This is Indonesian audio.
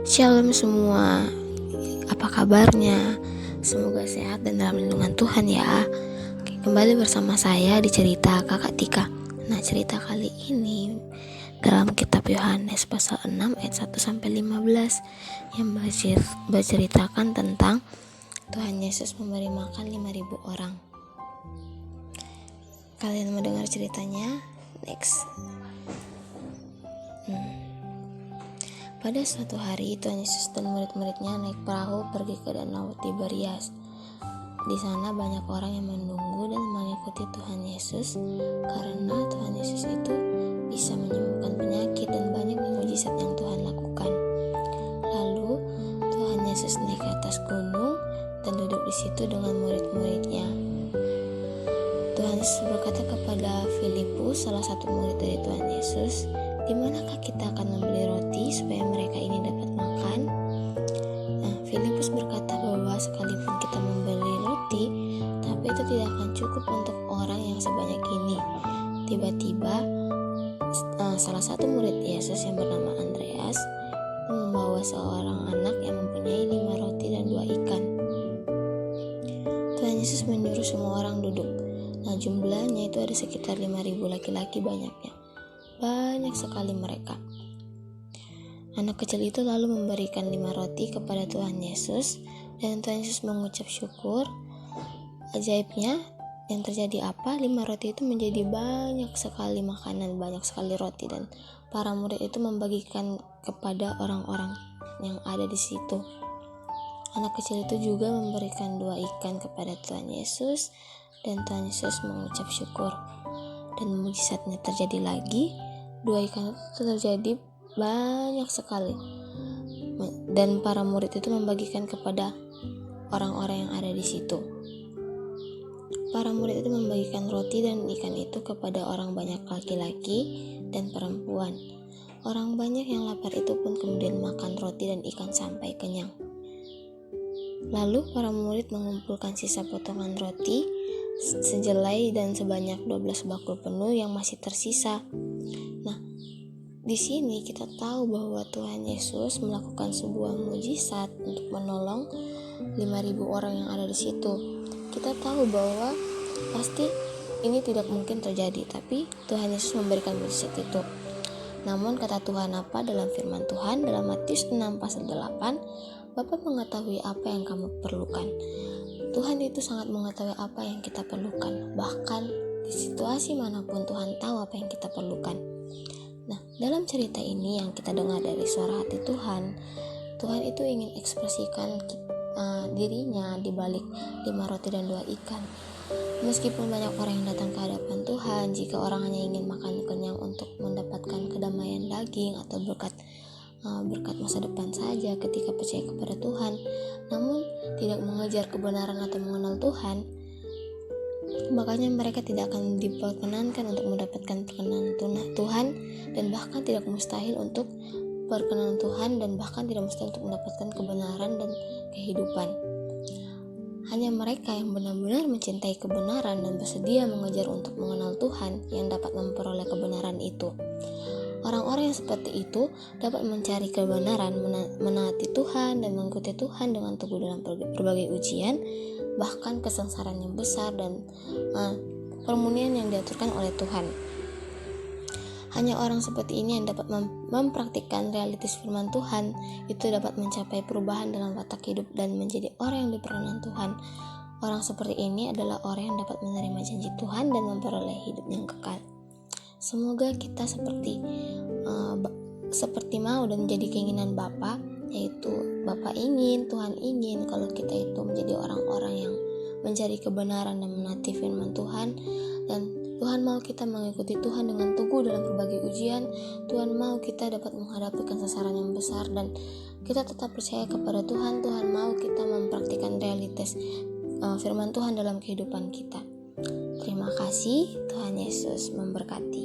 Shalom semua, apa kabarnya? Semoga sehat dan dalam lindungan Tuhan ya. Oke, kembali bersama saya di cerita Kakak Tika. Nah, cerita kali ini dalam kitab Yohanes pasal 6 ayat 1-15 yang berceritakan tentang Tuhan Yesus memberi makan 5.000 orang. Kalian mau dengar ceritanya? Next. Pada suatu hari, Tuhan Yesus dan murid-muridnya naik perahu pergi ke danau Tiberias. Di sana banyak orang yang menunggu dan mengikuti Tuhan Yesus karena Tuhan Yesus itu bisa menyembuhkan penyakit dan banyak mukjizat yang Tuhan lakukan. Lalu Tuhan Yesus naik ke atas gunung dan duduk di situ dengan murid-muridnya. Tuhan Yesus berkata kepada Filipus, salah satu murid dari Tuhan Yesus, "Di manakah kita akan membeli roti supaya mereka ini dapat makan?" Nah, Filipus berkata bahwa sekalipun kita membeli roti, tapi itu tidak akan cukup untuk orang yang sebanyak ini. Tiba-tiba, salah satu murid Yesus yang bernama Andreas membawa seorang anak yang mempunyai 5 roti dan 2 ikan. Tuhan Yesus menyuruh semua orang duduk. Nah, jumlahnya itu ada sekitar 5.000 laki-laki banyaknya. Banyak sekali mereka. Anak kecil itu lalu memberikan 5 roti kepada Tuhan Yesus dan Tuhan Yesus mengucap syukur. Ajaibnya yang terjadi apa? 5 roti itu menjadi banyak sekali makanan, banyak sekali roti, dan para murid itu membagikan kepada orang-orang yang ada di situ. Anak kecil itu juga memberikan 2 ikan kepada Tuhan Yesus dan Tuhan Yesus mengucap syukur. Dan mukjizatnya terjadi lagi. 2 ikan itu terjadi banyak sekali. Dan para murid itu membagikan kepada orang-orang yang ada di situ. Para murid itu membagikan roti dan ikan itu kepada orang banyak laki-laki dan perempuan. Orang banyak yang lapar itu pun kemudian makan roti dan ikan sampai kenyang. Lalu para murid mengumpulkan sisa potongan roti sejelai dan sebanyak 12 bakul penuh yang masih tersisa. Nah, di sini kita tahu bahwa Tuhan Yesus melakukan sebuah mukjizat untuk menolong 5.000 orang yang ada di situ. Kita tahu bahwa pasti ini tidak mungkin terjadi, tapi Tuhan Yesus memberikan mukjizat itu. Namun kata Tuhan apa dalam firman Tuhan dalam Matius 6 pasal 8, "Bapa mengetahui apa yang kamu perlukan." Tuhan itu sangat mengetahui apa yang kita perlukan. Bahkan di situasi manapun Tuhan tahu apa yang kita perlukan. Nah, dalam cerita ini yang kita dengar dari suara hati Tuhan, Tuhan itu ingin ekspresikan dirinya di balik 5 roti dan 2 ikan. Meskipun banyak orang yang datang ke hadapan Tuhan, jika orang hanya ingin makan kenyang untuk mendapatkan kedamaian daging atau berkat masa depan saja ketika percaya kepada Tuhan, namun tidak mengejar kebenaran atau mengenal Tuhan, makanya mereka tidak akan diperkenankan untuk mendapatkan perkenanan Tuhan, dan bahkan tidak mustahil untuk perkenanan Tuhan, dan bahkan tidak mustahil untuk mendapatkan kebenaran dan kehidupan. Hanya mereka yang benar-benar mencintai kebenaran dan bersedia mengejar untuk mengenal Tuhan yang dapat memperoleh kebenaran itu. Orang-orang yang seperti itu dapat mencari kebenaran, menaati Tuhan dan mengikuti Tuhan dengan teguh dalam berbagai ujian, bahkan kesengsaraan yang besar dan permunian yang diaturkan oleh Tuhan. Hanya orang seperti ini yang dapat mempraktikkan realitas firman Tuhan itu dapat mencapai perubahan dalam watak hidup dan menjadi orang yang diperkenan Tuhan. Orang seperti ini adalah orang yang dapat menerima janji Tuhan dan memperoleh hidup yang kekal. Semoga kita seperti mau dan menjadi keinginan Bapa, yaitu Bapa ingin, Tuhan ingin kalau kita itu menjadi orang-orang yang mencari kebenaran dan menaati firman Tuhan, dan Tuhan mau kita mengikuti Tuhan dengan teguh dalam berbagai ujian. Tuhan mau kita dapat menghadapi kesesaran yang besar dan kita tetap percaya kepada Tuhan. Tuhan mau kita mempraktikkan realitas firman Tuhan dalam kehidupan kita. Terima kasih, Tuhan Yesus memberkati.